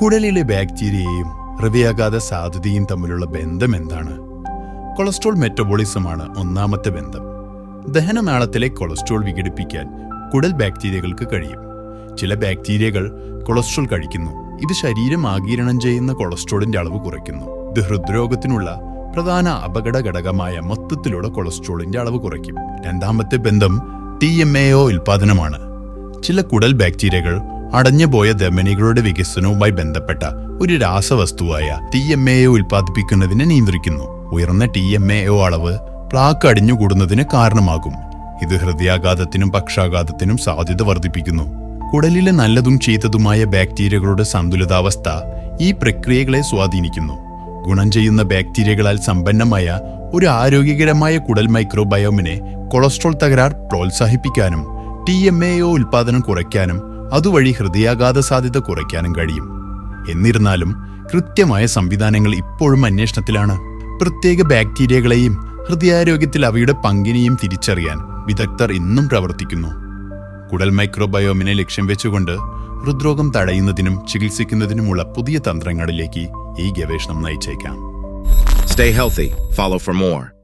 കുടലിലെ ബാക്ടീരിയയും ഹൃദയാഘാത സാധ്യതയും തമ്മിലുള്ള ബന്ധം എന്താണ്? കൊളസ്ട്രോൾ മെറ്റബോളിസമാണ് ഒന്നാമത്തെ ബന്ധം. ദഹനനാളത്തിലെ കൊളസ്ട്രോൾ വിഘടിപ്പിക്കാൻ കുടൽ ബാക്ടീരിയകൾക്ക് കഴിയും. ചില ബാക്ടീരിയകൾ കൊളസ്ട്രോൾ കഴിക്കുന്നു. ഇത് ശരീരം ആഗിരണം ചെയ്യുന്ന കൊളസ്ട്രോളിന്റെ അളവ് കുറയ്ക്കുന്നു. ഇത് ഹൃദ്രോഗത്തിനുള്ള പ്രധാന അപകട ഘടകമായ മൊത്തത്തിലുള്ള കൊളസ്ട്രോളിന്റെ അളവ് കുറയ്ക്കും. രണ്ടാമത്തെ ബന്ധം TMAO ഉൽപാദനമാണ്. ചില കുടൽ ബാക്ടീരിയകൾ അടഞ്ഞുപോയ ധമനികളുടെ വികസനവുമായി ബന്ധപ്പെട്ട ഒരു രാസവസ്തുവായ TMAO ഉൽപ്പാദിപ്പിക്കുന്നതിനെ നിയന്ത്രിക്കുന്നു. ഉയർന്ന TMAO അളവ് പ്ലാക്ക് അടിഞ്ഞുകൂടുന്നതിന് കാരണമാകും. ഇത് ഹൃദയാഘാതത്തിനും പക്ഷാഘാതത്തിനും സാധ്യത വർദ്ധിപ്പിക്കുന്നു. കുടലിലെ നല്ലതും ചീത്തതുമായ ബാക്ടീരിയകളുടെ സന്തുലിതാവസ്ഥ ഈ പ്രക്രിയകളെ സ്വാധീനിക്കുന്നു. ഗുണം ചെയ്യുന്ന ബാക്ടീരിയകളാൽ സമ്പന്നമായ ഒരു ആരോഗ്യകരമായ കുടൽ മൈക്രോബയോമിനെ കൊളസ്ട്രോൾ തകരാർ പ്രോത്സാഹിപ്പിക്കാനും TMAO ഉൽപാദനം കുറയ്ക്കാനും അതുവഴി ഹൃദയാഘാത സാധ്യത കുറയ്ക്കാനും കഴിയും. എന്നിരുന്നാലും കൃത്യമായ സംവിധാനങ്ങൾ ഇപ്പോഴും അന്വേഷണത്തിലാണ്. പ്രത്യേക ബാക്ടീരിയകളെയും ഹൃദയാരോഗ്യത്തിൽ അവയുടെ പങ്കിനെയും തിരിച്ചറിയാൻ വിദഗ്ധർ ഇന്നും പ്രവർത്തിക്കുന്നു. കുടൽ മൈക്രോബയോമിനെ ലക്ഷ്യം വെച്ചുകൊണ്ട് ഹൃദ്രോഗം തടയുന്നതിനും ചികിത്സിക്കുന്നതിനുമുള്ള പുതിയ തന്ത്രങ്ങളിലേക്ക് ഈ ഗവേഷണം നയിച്ചേക്കാം. Stay healthy. Follow for more.